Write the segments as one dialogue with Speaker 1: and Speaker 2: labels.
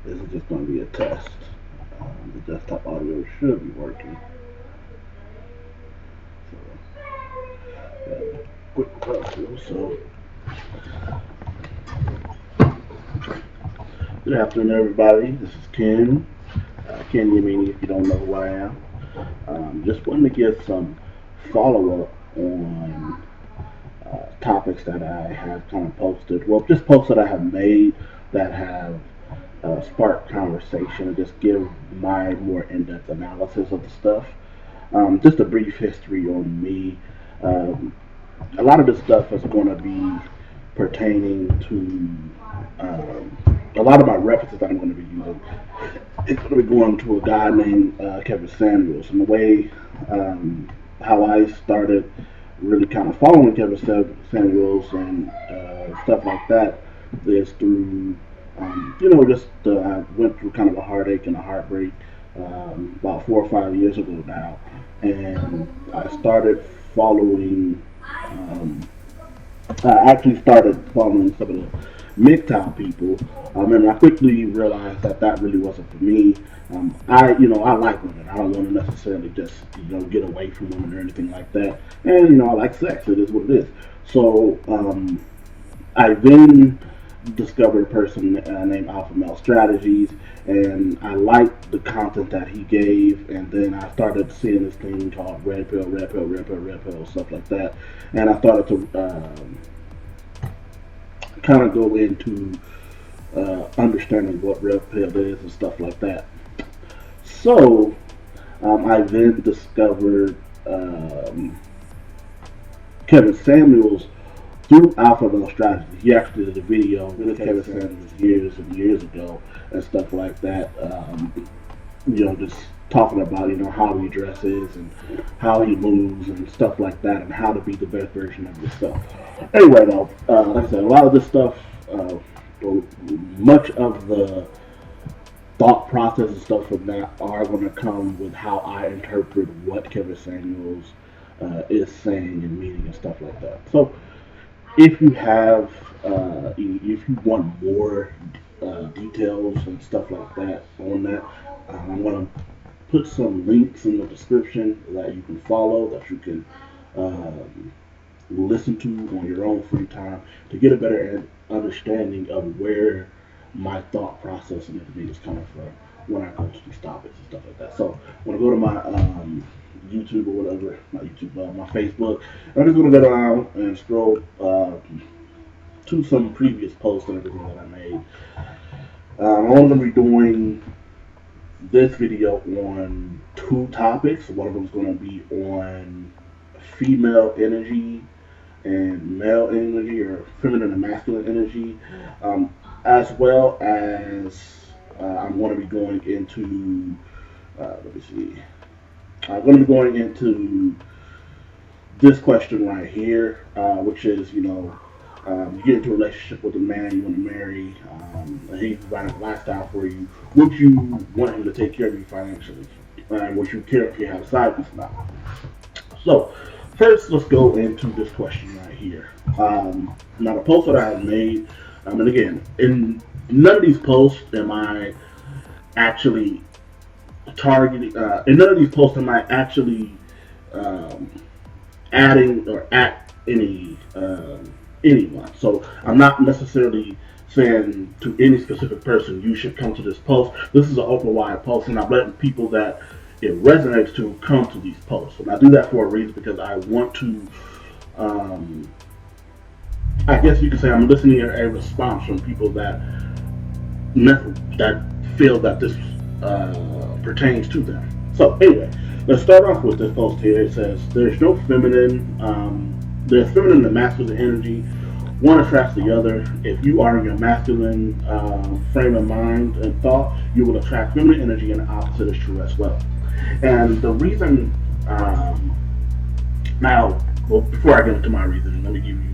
Speaker 1: This is just going to be a test. The desktop audio should be working. So, quick preview. So, good afternoon, everybody. This is Ken. Ken Yamini, if you don't know who I am. Just wanted to give some follow up on topics that I have kind of posted. Well, just posts that I have made that have sparked conversation and just give my more in depth analysis of the stuff. Just a brief history on me. Um, a lot of this stuff is going to be pertaining to a lot of my references that I'm going to be using. It's going to be going to a guy named Kevin Samuels, and the way how I started really kind of following Kevin Samuels and stuff like that is through just I went through kind of a heartache and a heartbreak about 4 or 5 years ago now, and I started following. Um, I actually started following some of the MGTOW people, and I quickly realized that that really wasn't for me. I like women. I don't want to necessarily just, get away from women or anything like that. And I like sex. It is what it is. So I then discovered a person named Alpha Male Strategies, and I liked the content that he gave. And then I started seeing this thing called Red Pill, Red Pill, Red Pill, Red Pill, stuff like that. And I started to kind of go into understanding what red pill is and stuff like that. So I then discovered Kevin Samuels through Alpha Male Strategy. He actually did a video with Kevin Samuels years and years ago and stuff like that. Just talking about how he dresses and how he moves and stuff like that, and how to be the best version of yourself. Anyway, though, like I said, a lot of this stuff, or much of the thought process and stuff from that are going to come with how I interpret what Kevin Samuels is saying and meaning and stuff like that. So, if you have, if you want more details and stuff like that on that, I'm going to put some links in the description that you can follow, that you can listen to on your own free time to get a better understanding of where my thought process and everything is coming from when I go to these topics and stuff like that. So when I go to my YouTube or whatever, not YouTube, my Facebook, I'm just going to go down and scroll to some previous posts and everything that I made. I'm only going to be doing this video on two topics. One of them is going to be on female energy and male energy, or feminine and masculine energy, as well as I'm going to be going into, let me see, I'm going to be going into this question right here, which is, you get into a relationship with a man you want to marry, and he's providing a lifestyle for you. Would you want him to take care of you financially? And would you care if you have a side piece or not? So, first, let's go into this question right here. Now, the post that I have made, and again, in none of these posts am I actually targeting, in none of these posts am I actually um, adding or at anyone. So I'm not necessarily saying to any specific person you should come to this post. This is an open wide post, and I'm letting people that it resonates to come to these posts. And I do that for a reason, because I want to. I guess you could say I'm listening to a response from people that feel that this pertains to them. So anyway, let's start off with this post here. It says, there's feminine and masculine energy. One attracts the other. If you are in your masculine frame of mind and thought, you will attract feminine energy, and the opposite is true as well. And the reason, now, well, before I get into my reasoning, let me give you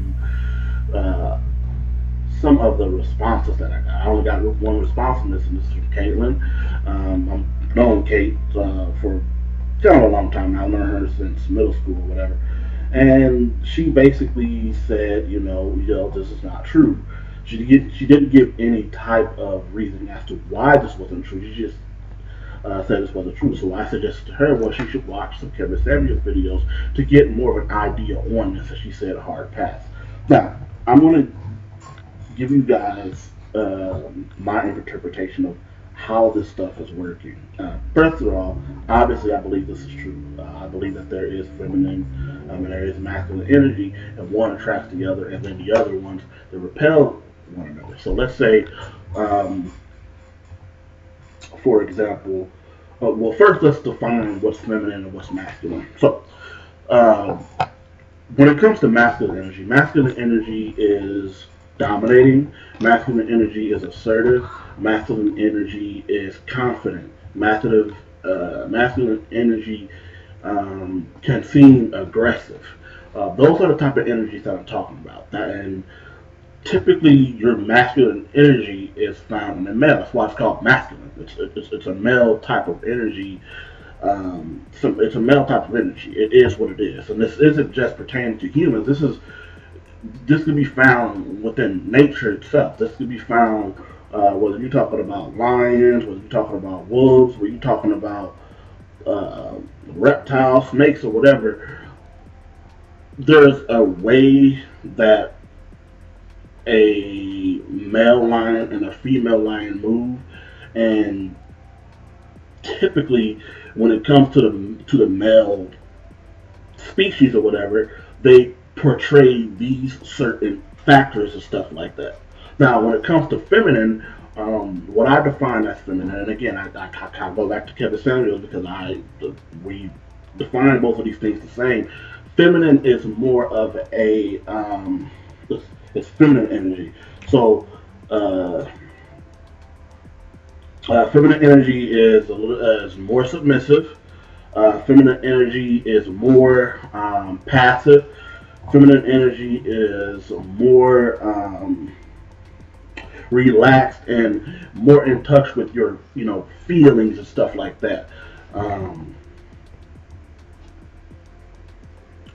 Speaker 1: some of the responses that I got. I only got one response from this, and this is from Caitlin. I've known Kate for kind of a long time now. I've known her since middle school or whatever. And she basically said, this is not true. She didn't give any type of reason as to why this wasn't true. She just said this wasn't true. So I suggested to her, well, she should watch some Kevin Samuels videos to get more of an idea on this. And she said a hard pass. Now, I'm going to give you guys my interpretation of how this stuff is working. First of all, obviously, I believe this is true. I believe that there is feminine and there is masculine energy, and one attracts the other, and then the other ones that repel one another. So let's say, um, for example, well, first let's define what's feminine and what's masculine. So, uh, when it comes to masculine energy is dominating, masculine energy is assertive, masculine energy is confident, masculine energy can seem aggressive. Those are the type of energies that I'm talking about. And typically, your masculine energy is found in the male. That's why it's called masculine. It's a male type of energy. So it's a male type of energy. It is what it is, and this isn't just pertaining to humans. This can be found within nature itself. This can be found whether you're talking about lions, whether you're talking about wolves, whether you're talking about uh, reptiles, snakes, or whatever. There's a way that a male lion and a female lion move, and typically when it comes to the male species or whatever, they portray these certain factors and stuff like that. Now, when it comes to feminine, what I define as feminine, and again, I kind of go back to Kevin Samuels because we define both of these things the same. Feminine is more of a it's feminine energy. So uh, feminine energy is more submissive. Feminine energy is more passive. Feminine energy is more relaxed and more in touch with your feelings and stuff like that. Um,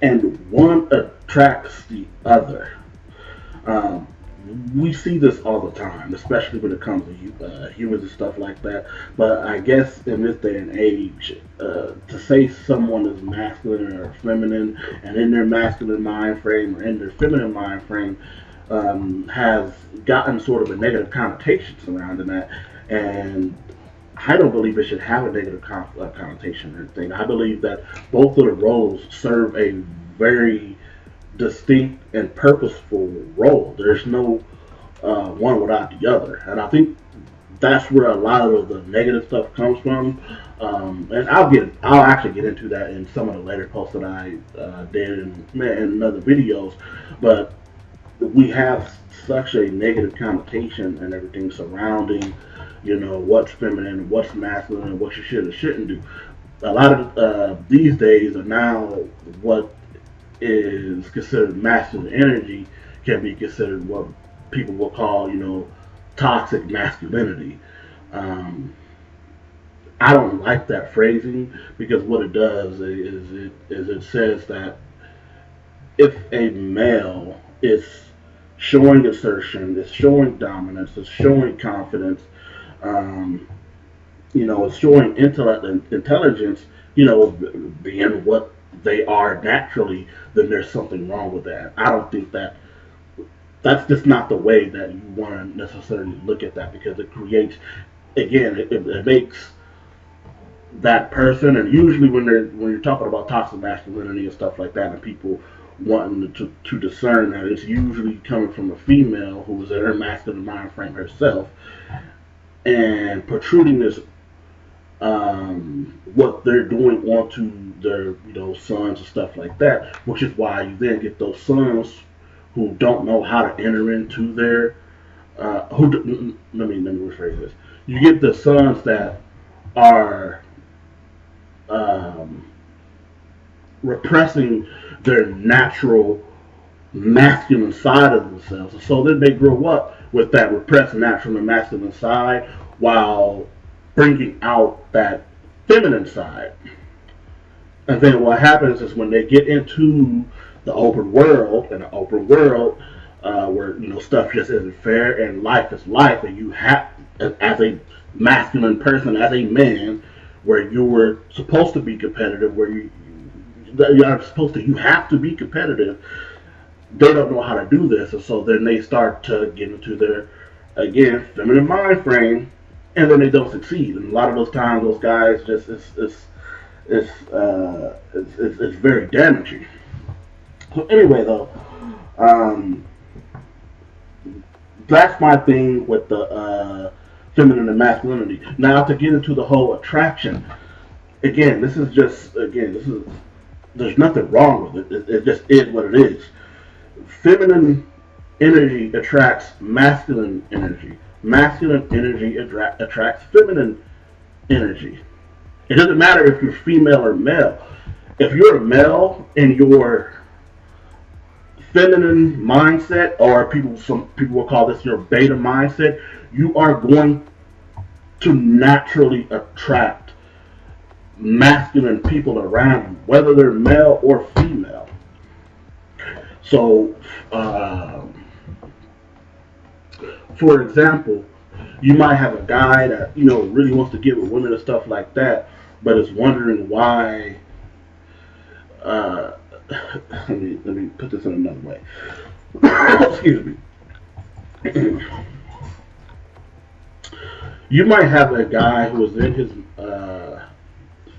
Speaker 1: and one attracts the other. Um, we see this all the time, especially when it comes to humans and stuff like that. But I guess in this day and age, to say someone is masculine or feminine, and in their masculine mind frame or in their feminine mind frame, has gotten sort of a negative connotation surrounding that. And I don't believe it should have a negative connotation or anything. I believe that both of the roles serve a very distinct and purposeful role. There's no one without the other, and I think that's where a lot of the negative stuff comes from. And I'll actually get into that in some of the later posts that I did in other videos. But we have such a negative connotation and everything surrounding, what's feminine, what's masculine, and what you should or shouldn't do. A lot of these days are now what is considered masculine energy can be considered what people will call, toxic masculinity. Um, I don't like that phrasing because what it does is it says that if a male is showing assertion, is showing dominance, is showing confidence, um, is showing intellect and intelligence, being what they are naturally, then there's something wrong with that. I don't think that's just not the way that you want to necessarily look at that because it creates, again, it makes that person, and usually when you're talking about toxic masculinity and stuff like that, and people wanting to discern that it's usually coming from a female who was in her masculine mind frame herself and protruding this what they're doing onto their sons and stuff like that, which is why you then get those sons who don't know how to enter into their let me rephrase this. You get the sons that are um, repressing their natural masculine side of themselves. So then they grow up with that repressed natural and masculine side while bringing out that feminine side. And then what happens is when they get into the open world, where stuff just isn't fair and life is life, and you have, as a masculine person, as a man, where you were supposed to be competitive, where you are supposed to, you have to be competitive. They don't know how to do this, and so then they start to get into their, again, feminine mind frame, and then they don't succeed. And a lot of those times, those guys just it's very damaging. So anyway, though, um, that's my thing with the feminine and masculinity. Now to get into the whole attraction, again, this is there's nothing wrong with it. It just is what it is. Feminine energy attracts masculine energy. Masculine energy attracts feminine energy. It doesn't matter if you're female or male. If you're a male and your feminine mindset, or some people will call this your beta mindset, you are going to naturally attract masculine people around you, whether they're male or female. So, for example, you might have a guy that really wants to get with women and stuff like that, but is wondering why. Let me put this in another way. Excuse me. You might have a guy who is in his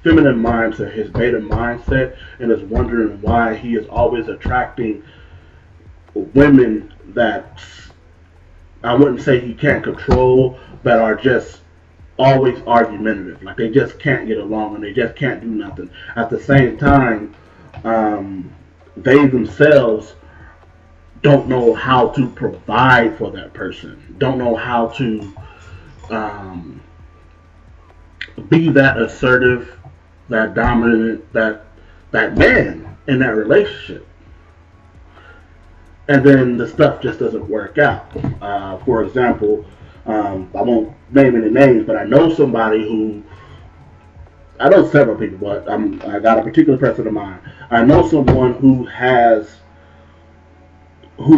Speaker 1: feminine mindset, his beta mindset, and is wondering why he is always attracting women that, I wouldn't say he can't control, but are just always argumentative. Like they just can't get along and they just can't do nothing. At the same time, they themselves don't know how to provide for that person, don't know how to be that assertive, that dominant, that man in that relationship. And then the stuff just doesn't work out. For example, I won't name any names, but I know somebody who, I know several people, but I got a particular person in mind. I know someone who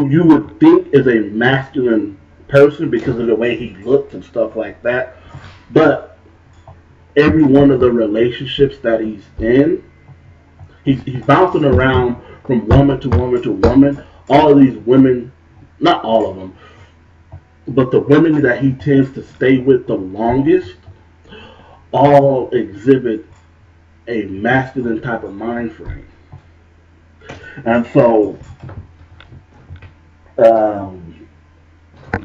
Speaker 1: you would think is a masculine person because of the way he looks and stuff like that, but every one of the relationships that he's in, he's bouncing around from woman to woman to woman. All of these women, not all of them, but the women that he tends to stay with the longest, all exhibit a masculine type of mind frame. And so,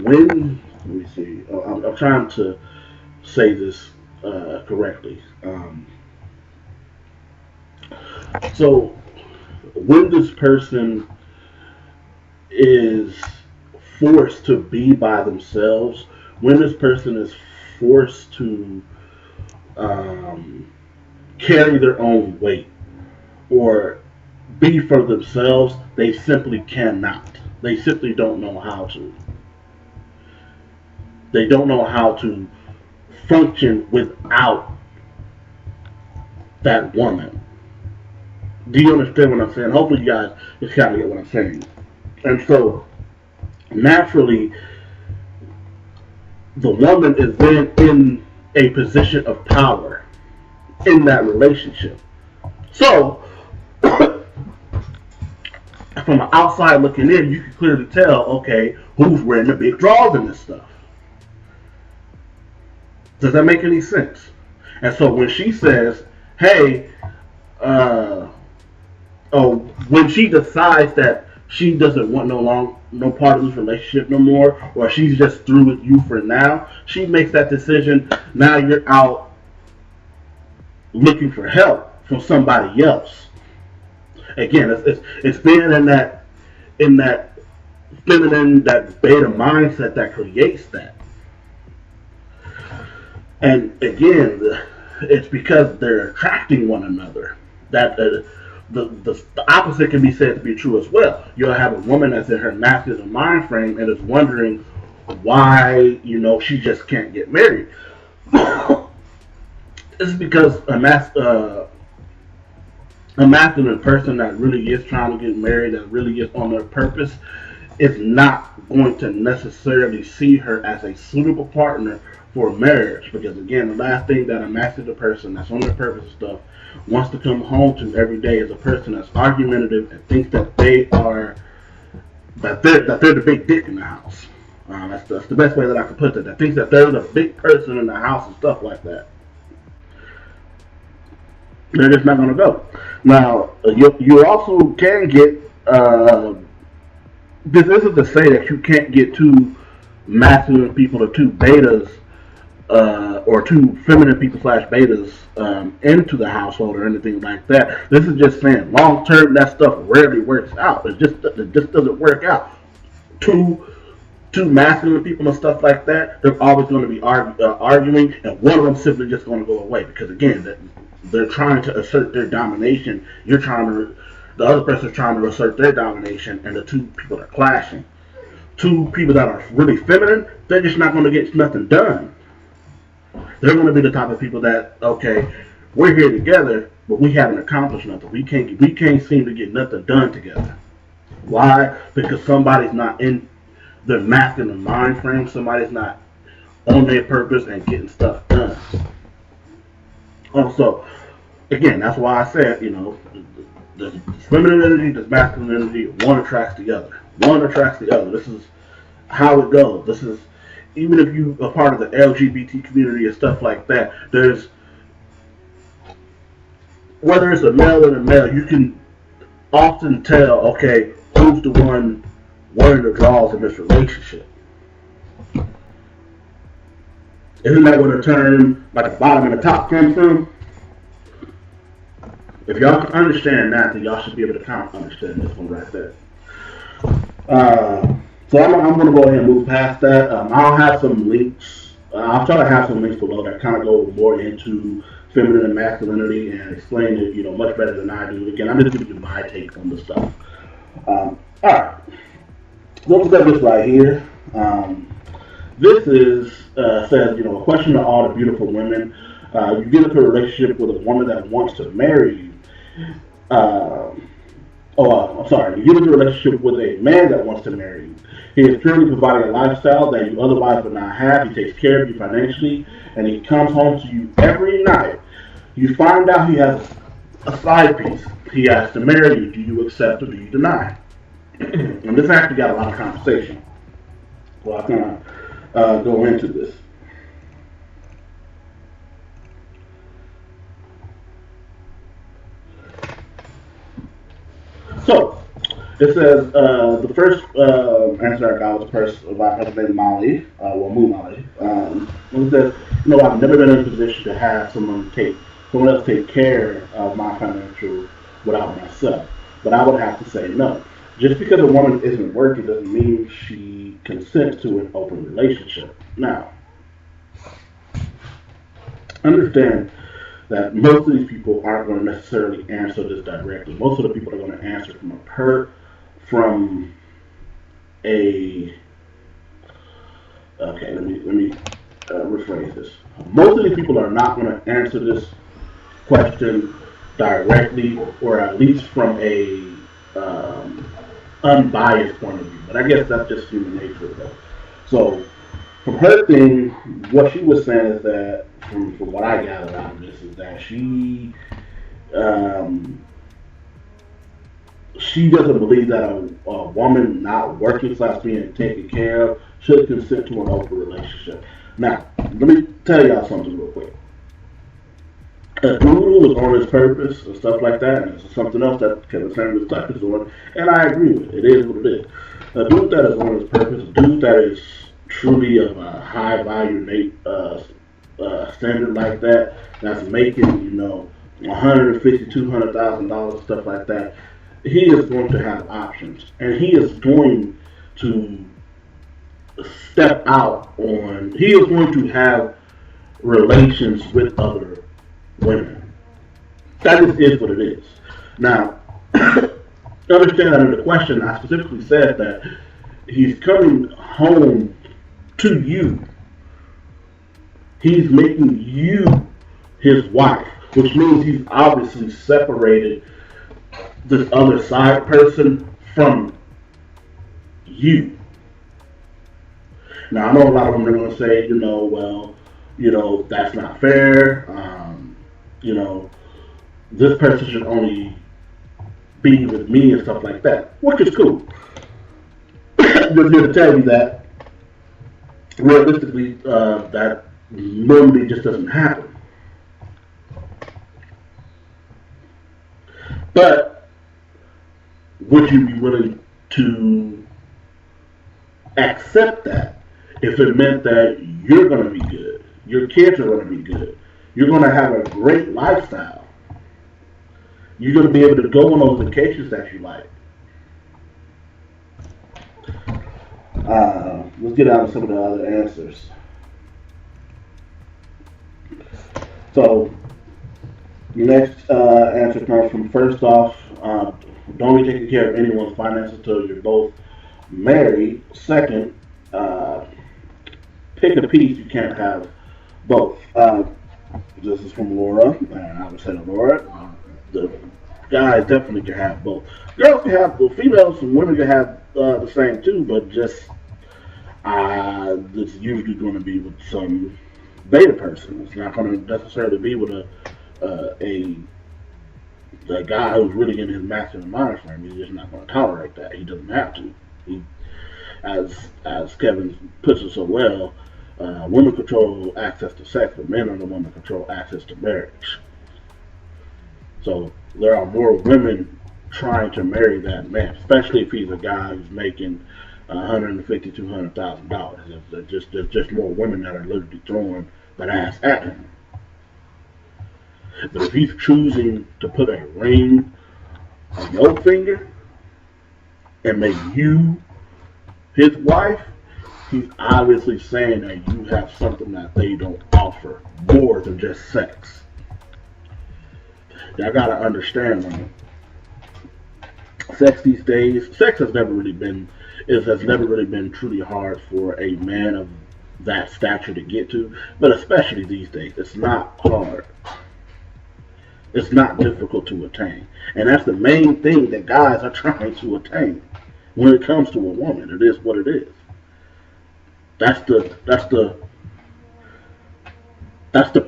Speaker 1: when, let me see, I'm trying to say this correctly. So, when this person is forced to be by themselves, when this person is forced to carry their own weight or be for themselves, they simply cannot. They simply don't know how to. They don't know how to function without that woman. Do you understand what I'm saying? Hopefully you guys just kind of get what I'm saying. And so, naturally, the woman is then in a position of power in that relationship. So, from an outside looking in, you can clearly tell, okay, who's wearing the big draws in this stuff. Does that make any sense? And so when she says, hey, when she decides that she doesn't want no part of this relationship no more, or she's just through with you for now, she makes that decision. Now you're out looking for help from somebody else. Again, it's being in that feminine, that beta mindset that creates that. And again, it's because they're attracting one another. That the opposite can be said to be true as well. You'll have a woman that's in her masculine mind frame and is wondering why she just can't get married. This is because a masculine person that really is trying to get married, that really is on their purpose, is not going to necessarily see her as a suitable partner for marriage. Because again, the last thing that a masculine person that's on their purpose and stuff wants to come home to every day is a person that's argumentative and thinks that they're the big dick in the house. That's the best way that I can put it. That thinks that they're the big person in the house and stuff like that. They're just not going to go. Now, you also can get. This isn't to say that you can't get two masculine people or two betas or two feminine people slash betas into the household or anything like that. This is just saying long term that stuff rarely works out. It just doesn't work out. Two masculine people and stuff like that, they're always going to be arguing, and one of them simply just going to go away because again, they're trying to assert their domination. The other person's trying to assert their domination, and the two people are clashing. Two people that are really feminine, they're just not going to get nothing done. They're going to be the type of people that, okay, we're here together, but we haven't accomplished nothing. We can't seem to get nothing done together. Why? Because somebody's not in their masculine mind frame. Somebody's not on their purpose and getting stuff done. Also, again, that's why I said, the feminine energy, the masculine energy, one attracts the other. One attracts the other. This is how it goes. This is, even if you are part of the LGBT community and stuff like that, there's, whether it's a male and a male, you can often tell, okay, who's the one wearing the draws in this relationship. Isn't that where the term, like the bottom and the top comes from? If y'all can understand that, then y'all should be able to kind of understand this one right there. So I'm going to go ahead and move past that. I'll have some links. I'll try to have some links below that kind of go more into feminine and masculinity and explain it, much better than I do. Again, I'm just giving you my take on the stuff. All right. Let's look at this right here. This is says, a question to all the beautiful women. You get into a relationship with a woman that wants to marry you. You get into a relationship with a man that wants to marry you. He is purely providing a lifestyle that you otherwise would not have. He takes care of you financially, and he comes home to you every night. You find out he has a side piece. He asks to marry you. Do you accept or do you deny? And this actually got a lot of conversation. Well, I kind of go into this. So, it says, the first answer I got was a person named Molly, Moo Molly. It says, I've never been in a position to have someone else take care of my financial without myself. But I would have to say no. Just because a woman isn't working doesn't mean she consents to an open relationship. Now, understand that most of these people aren't going to necessarily answer this directly. Most of the people are going to answer let me rephrase this. Most of these people are not going to answer this question directly, or at least from a unbiased point of view. But I guess that's just human nature, though. So, from her thing, what she was saying is that, from what I gathered out of this, is that she doesn't believe that a woman not working / being taken care of should consent to an open relationship. Now, let me tell y'all something real quick. A dude who is on his purpose and stuff like that, and it's something else that Kevin Samuels touches on, and I agree with it. It is what it is. A dude that is on his purpose, a dude that is truly of a high value standard like that, that's making, $150,000, $200,000, stuff like that, he is going to have options, and he is going to step out on, he is going to have relations with other women. That is what it is. Now, understand that in the question, I specifically said that he's coming home to you. He's making you his wife, which means he's obviously separated this other side person from you. Now I know a lot of them are going to say, well, that's not fair. You know, this person should only be with me and stuff like that, which is cool. Just here to tell you that realistically, that normally just doesn't happen. But would you be willing to accept that if it meant that you're going to be good, your kids are going to be good, you're going to have a great lifestyle, you're going to be able to go on those vacations that you like? Let's get out of some of the other answers. So, the next answer comes from, first off, don't be taking care of anyone's finances until you're both married. Second, pick a piece, you can't have both. This is from Laura, and I would say to Laura, the guys definitely can have both. Girls can have, well, females and women can have the same too, but just it's usually going to be with some beta person. It's not going to necessarily be with a guy who's really in his masculine mind frame. He's just not going to tolerate that. He doesn't have to. He, as Kevin puts it so well, women control access to sex, but men are the ones that control access to marriage. So there are more women trying to marry that man, especially if he's a guy who's making $150,000 to $200,000. There's just more women that are literally throwing that ass at him. But if he's choosing to put a ring on your finger and make you his wife, he's obviously saying that you have something that they don't offer, more than just sex. Y'all gotta understand, man. Sex these days, sex has never really been truly hard for a man of that stature to get to, but especially these days, it's not hard. It's not difficult to attain. And that's the main thing that guys are trying to attain. When it comes to a woman, it is what it is. That's the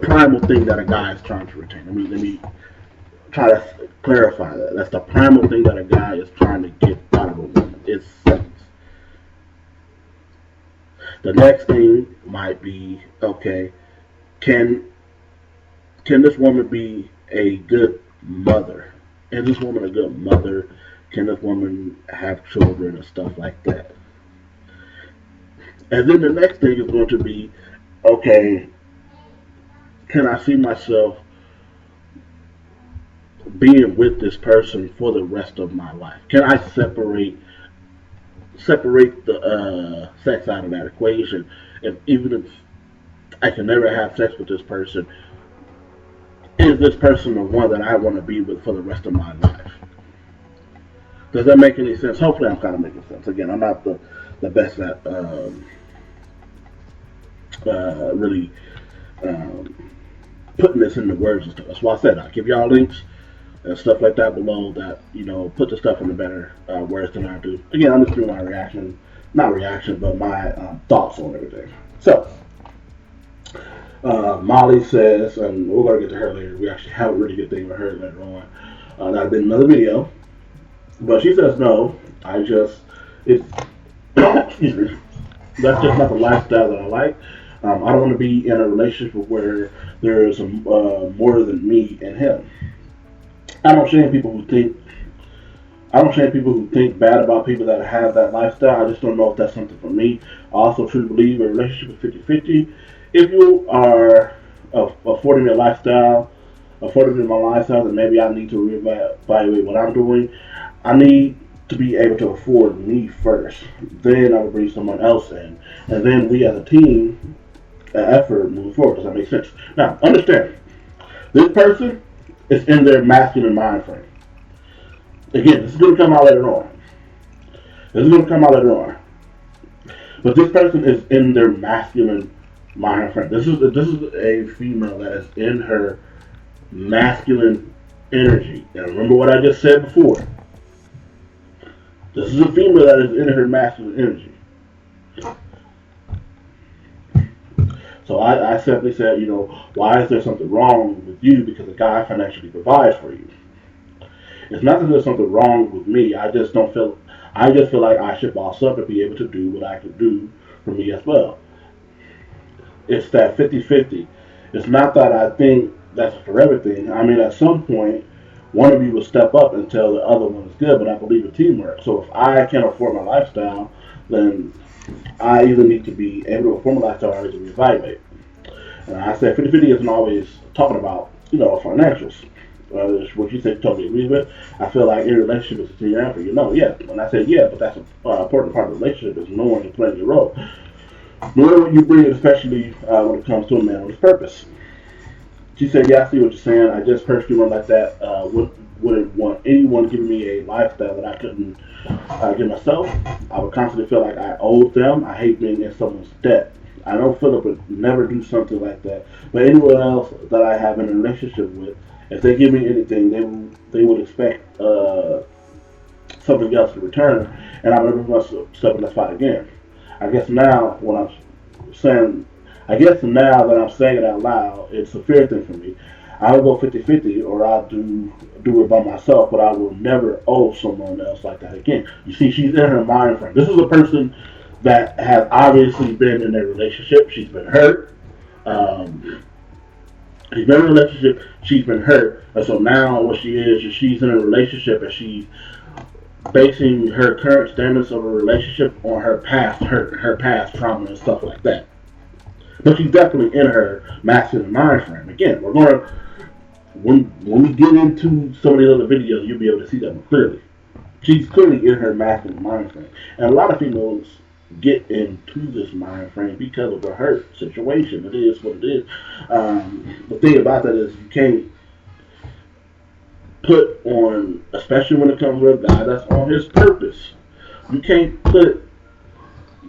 Speaker 1: primal thing that a guy is trying to retain. Let me try to clarify that. That's the primal thing that a guy is trying to get out of a woman. It's sex. The next thing might be, okay, can this woman be a good mother? Is this woman a good mother? Can this woman have children and stuff like that? And then the next thing is going to be, okay, can I see myself being with this person for the rest of my life? Can I separate the sex out of that equation? Even if I can never have sex with this person, is this person the one that I want to be with for the rest of my life? Does that make any sense? Hopefully I'm kind of making sense. Again, I'm not the best at really putting this into words and stuff. That's why I said I'll give y'all links and stuff like that below that, put the stuff into better words than I do. Again, I'm just doing my but my thoughts on everything. So, Molly says, and we're going to get to her later. We actually have a really good thing with her later on. That'll be another video. But she says, no, it's, excuse me, that's just not the lifestyle that I like. I don't want to be in a relationship where there is more than me and him. I don't shame people who think bad about people that have that lifestyle. I just don't know if that's something for me. I also truly believe a relationship is 50-50. If you are affording me a lifestyle, then maybe I need to reevaluate what I'm doing. I need to be able to afford me first. Then I will bring someone else in. And then we as a team effort moving forward. Does that make sense? Now, understand, this person is in their masculine mind frame. Again, this is going to come out later on. But this person is in their masculine mind frame. This is a female that is in her masculine energy. And remember what I just said before. This is a female that is in her masculine energy. So I simply said, why is there something wrong with you because a guy financially provides for you? It's not that there's something wrong with me. I just feel like I should boss up and be able to do what I can do for me as well. It's that 50-50. It's not that I think that's for everything. I mean, at some point, one of you will step up and tell the other one is good, but I believe in teamwork. So if I can't afford my lifestyle, then I either need to be able to afford my lifestyle or I need to reevaluate. And I said 50-50 isn't always talking about, financials. What you said, totally agree with. I feel like in a relationship is a team effort. Yeah. When I said yeah, but that's an important part of the relationship is knowing and playing your role. Knowing what you bring, especially when it comes to a man with his purpose. She said, yeah, I see what you're saying. I just personally run like that. Wouldn't want anyone giving me a lifestyle that I couldn't give myself. I would constantly feel like I owed them. I hate being in someone's debt. I know Philip would never do something like that. But anyone else that I have in a relationship with, if they give me anything, they would expect something else in return, and I would never step in that spot again. I guess now that I'm saying it out loud, it's a fear thing for me. I will go 50-50 or I'll do it by myself, but I will never owe someone else like that again. You see, she's in her mind frame. This is a person that has obviously been in a relationship. She's been hurt. She's been in a relationship. She's been hurt. And so now what she's in a relationship and she's basing her current standards of a relationship on her past hurt, her past trauma and stuff like that. But she's definitely in her masculine mind frame. Again, when we get into some of these other videos, you'll be able to see that more clearly. She's clearly in her masculine mind frame. And a lot of females get into this mind frame because of the hurt situation. It is what it is. The thing about that is you can't put on, especially when it comes to a guy that's on his purpose, you can't put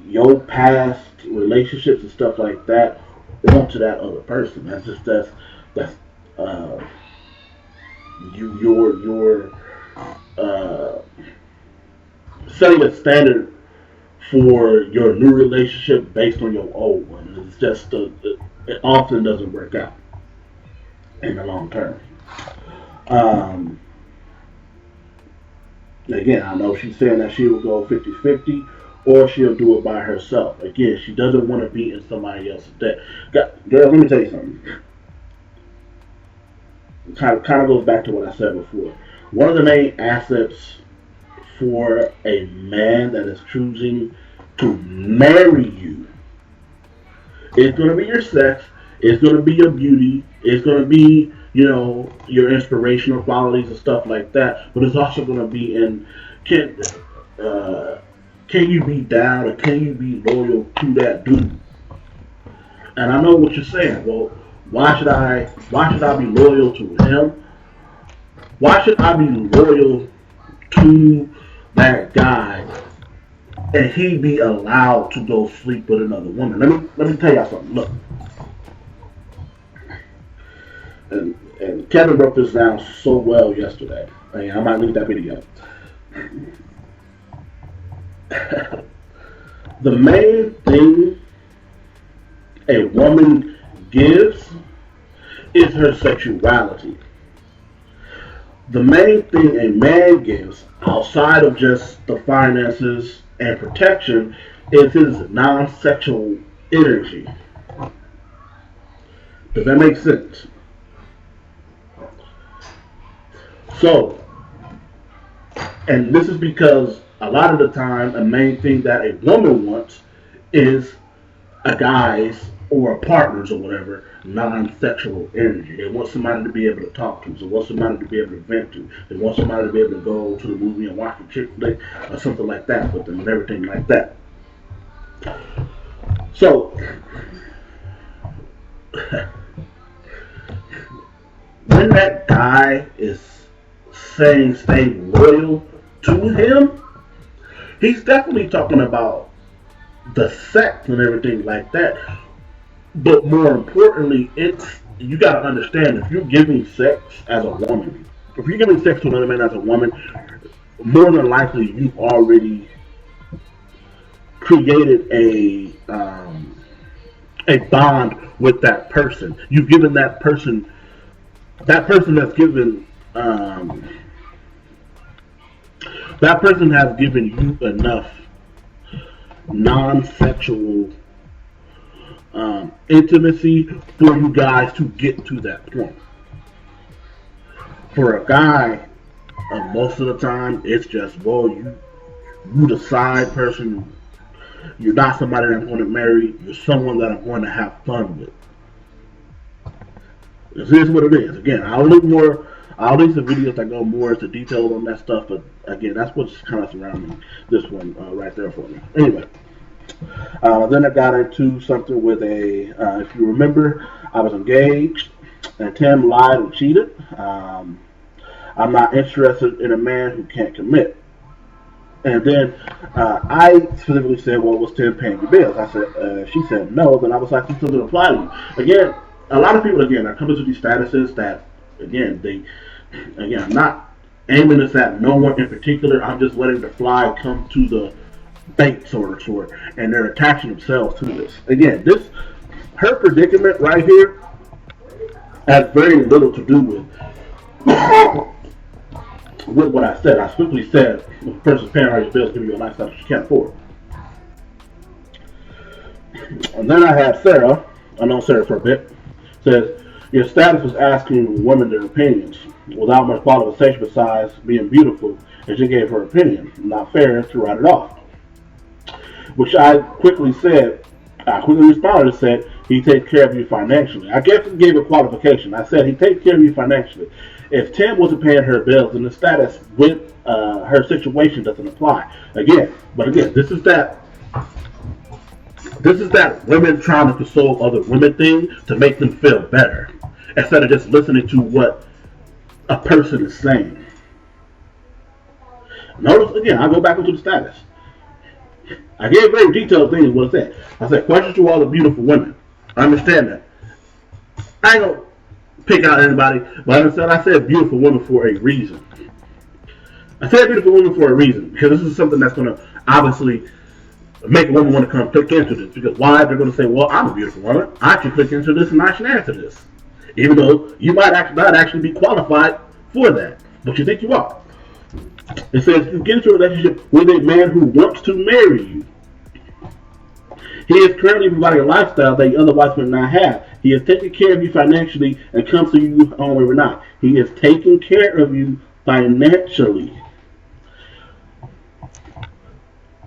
Speaker 1: your past relationships and stuff like that onto that other person. That's you're setting a standard for your new relationship based on your old one. It's just it often doesn't work out in the long term. Again, I know she's saying that she will go 50-50 or she'll do it by herself. Again, she doesn't want to be in somebody else's debt. Girl, let me tell you something. It kind of goes back to what I said before. One of the main assets for a man that is choosing to marry you is going to be your sex, it's going to be your beauty, it's going to be, your inspirational qualities and stuff like that. But it's also going to be in can you be down or can you be loyal to that dude? And I know what you're saying. Well, why should I be loyal to him? Why should I be loyal to that guy and he be allowed to go sleep with another woman? Let me tell y'all something. Look. And Kevin broke this down so well yesterday. I might link that video. The main thing a woman gives is her sexuality. The main thing a man gives outside of just the finances and protection is his non-sexual energy. Does that make sense? So, and this is because a lot of the time, a main thing that a woman wants is a guy's or a partner's or whatever non-sexual energy. They want somebody to be able to talk to. They want somebody to be able to vent to. They want somebody to be able to go to the movie and watch a chick flick or something like that with them and everything like that. So, when that guy is saying stay loyal to him, he's definitely talking about the sex and everything like that. But more importantly, you gotta understand, if you're giving sex as a woman, if you're giving sex to another man as a woman, more than likely you've already created a bond with that person. You've given that person has given that person has given you enough non-sexual intimacy for you guys to get to that point. For a guy, most of the time, it's just, well, you the side person. You're not somebody that I'm going to marry. You're someone that I'm going to have fun with. This is what it is. Again, I'll leave some videos that go more into detail on that stuff. But again, that's what's kind of surrounding this one right there for me. Anyway, then I got into something with if you remember, I was engaged, and Tim lied and cheated. I'm not interested in a man who can't commit. And then I specifically said, well, was Tim paying your bills? I said, she said no. Then I was like, this doesn't apply to you. Again, a lot of people, again, are coming to these statuses that, again, I'm not aiming this at no one in particular. I'm just letting the fly come to the bait, sort of, and they're attaching themselves to this. Again, her predicament right here has very little to do with what I said. I simply said, if a person's paying all your bills, give you a lifestyle that you can't afford. And then I had Sarah, I know Sarah for a bit, says, your status was asking women their opinions without much qualification besides being beautiful, and she gave her opinion. Not fair to write it off. Which I quickly responded and said, he takes care of you financially. I guess he gave a qualification. I said, he takes care of you financially. If Tim wasn't paying her bills, then the status with her situation doesn't apply. Again, this is that women trying to console other women thing to make them feel better, instead of just listening to what a person is saying. Notice again, I go back into the status. I gave very detailed things what it said. I said, questions to all the beautiful women. I understand that. I ain't gonna pick out anybody, but I said beautiful women for a reason. I said beautiful women for a reason, because this is something that's going to obviously make a woman want to come click into this. Because why? They're going to say, well, I'm a beautiful woman. I should click into this and I should answer this. Even though you might not actually be qualified for that, but you think you are. It says, you get into a relationship with a man who wants to marry you. He is currently providing a lifestyle that you otherwise would not have. He is taking care of you financially and comes to you home every night. He is taking care of you financially.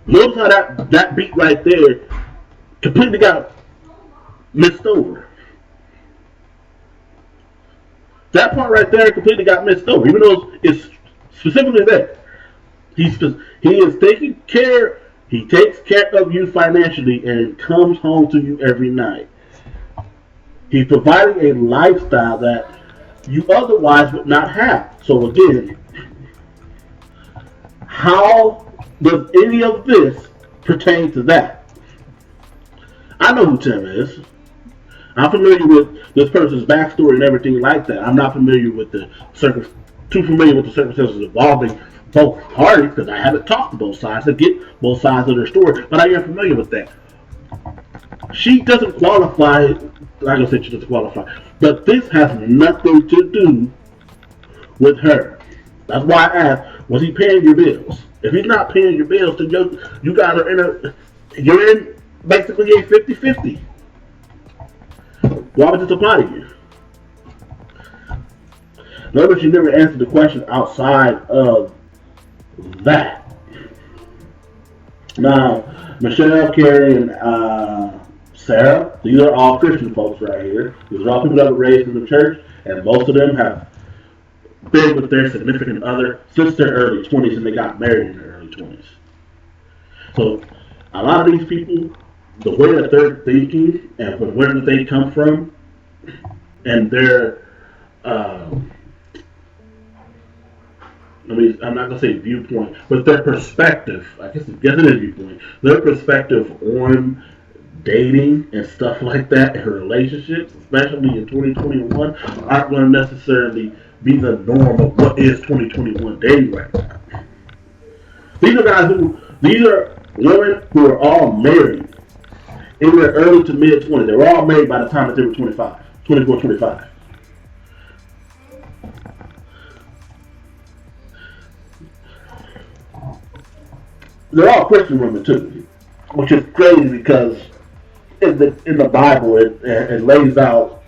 Speaker 1: Notice how that beat right there completely got missed over. That part right there completely got missed over, even though it's specifically there. He is taking care. He takes care of you financially and comes home to you every night. He's providing a lifestyle that you otherwise would not have. So again, how does any of this pertain to that? I know who Tim is. I'm familiar with this person's backstory and everything like that. I'm not familiar with too familiar with the circumstances involving both parties, because I haven't talked to both sides to get both sides of their story, but I am familiar with that. She doesn't qualify, like I said, she doesn't qualify, but this has nothing to do with her. That's why I asked, was he paying your bills? If he's not paying your bills, then you guys are you're in basically a 50-50. Why would this apply to you? Notice you never answered the question outside of that. Now, Michelle, Carrie, and Sarah, these are all Christian folks right here. These are all people that were raised in the church, and most of them have been with their significant other since their early 20s, and they got married in their early 20s. So, a lot of these people, the way that they're thinking and from where they come from, and their I'm not gonna say viewpoint, but their perspective. I guess it is viewpoint. Their perspective on dating and stuff like that, and relationships, especially in 2021, aren't going to necessarily be the norm of what is 2021 dating right now. These are women who are all married in their early to mid 20s. They were all married by the time that they were 25, 24, 25. They're all Christian women too, which is crazy because in the Bible it lays out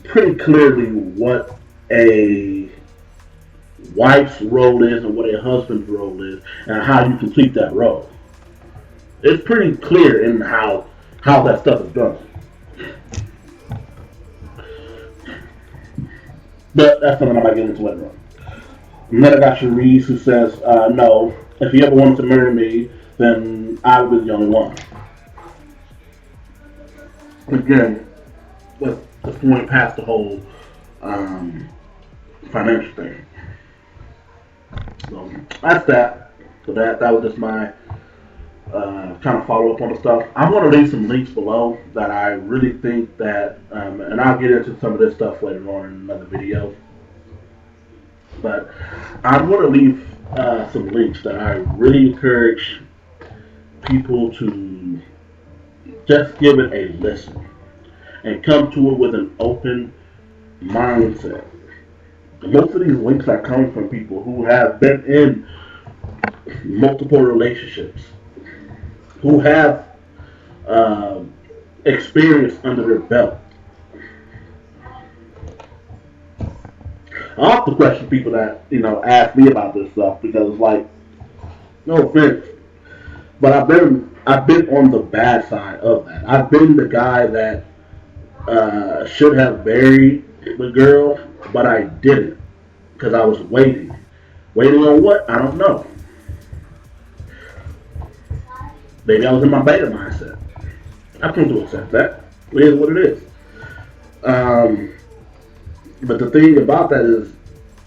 Speaker 1: pretty clearly what a wife's role is and what a husband's role is and how you complete that role. It's pretty clear in how that stuff is done. But that's something I might get into later on. And then I got Cherise who says, no, if you ever wanted to marry me, then I would be the only one. Again, let's point past the whole financial thing. So that's that. So that was just my kind of follow up on the stuff. I'm going to leave some links below that I really think that, and I'll get into some of this stuff later on in another video. But I'm going to leave some links that I really encourage people to just give it a listen and come to it with an open mindset. Most of these links are coming from people who have been in multiple relationships, who have experience under their belt. I often question people that, ask me about this stuff because it's like, no offense, but I've been on the bad side of that. I've been the guy that should have married the girl, but I didn't because I was waiting. Waiting on what? I don't know. Maybe I was in my beta mindset. I come to accept that. It is what it is. But the thing about that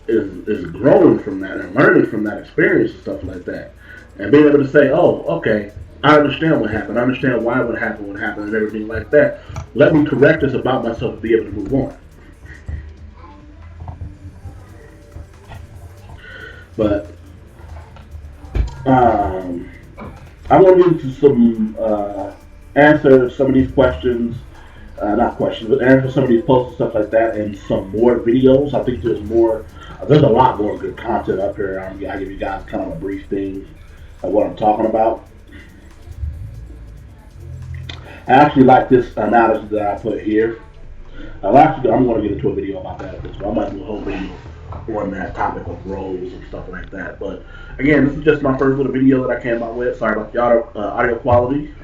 Speaker 1: is growing from that and learning from that experience and stuff like that. And being able to say, oh, okay, I understand what happened. I understand why what happened, and everything like that. Let me correct this about myself to be able to move on. But I want to get into some answer some of these questions. Not questions, but answer some of these posts and stuff like that, and some more videos. I think there's a lot more good content up here. I'll give you guys kind of a brief thing of what I'm talking about. I actually like this analysis that I put here. I'm going to get into a video about that as well. I might do a whole video on that topic of roles and stuff like that. But again, this is just my first little video that I came out with. Sorry about the audio quality.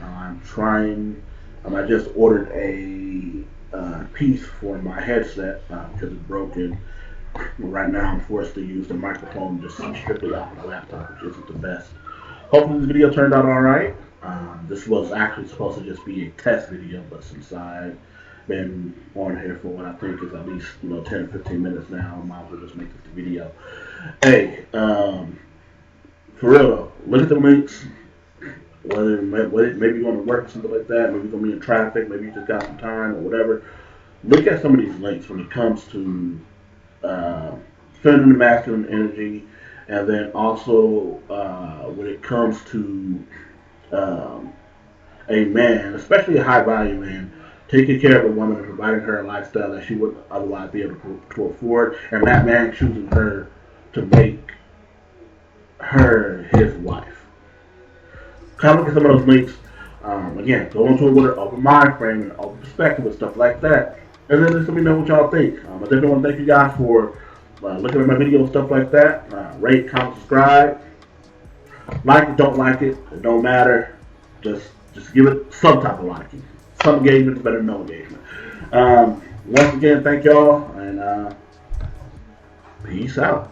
Speaker 1: I just ordered a piece for my headset because it's broken. Right now I'm forced to use the microphone just strictly off of the laptop, which isn't the best. Hopefully this video turned out alright. This was actually supposed to just be a test video, but since I've been on here for what I think is at least 10 or 15 minutes now, I might as well just make this the video. Hey, for real though, look at the links. Maybe you want to work or something like that, maybe you're going to be in traffic, maybe you just got some time or whatever. Look at some of these links when it comes to feminine masculine energy, and then also when it comes to a man, especially a high value man, taking care of a woman and providing her a lifestyle that she wouldn't otherwise be able to afford, and that man choosing her to make her his wife. Kind of look at some of those links. Again, go into it with an open mind frame and an open perspective and stuff like that. And then just let me know what y'all think. I definitely want to thank you guys for looking at my video and stuff like that. Rate, comment, subscribe. Like it, don't like it. It don't matter. Just give it some type of liking. Some engagement is better than no engagement. Once again, thank y'all, and peace out.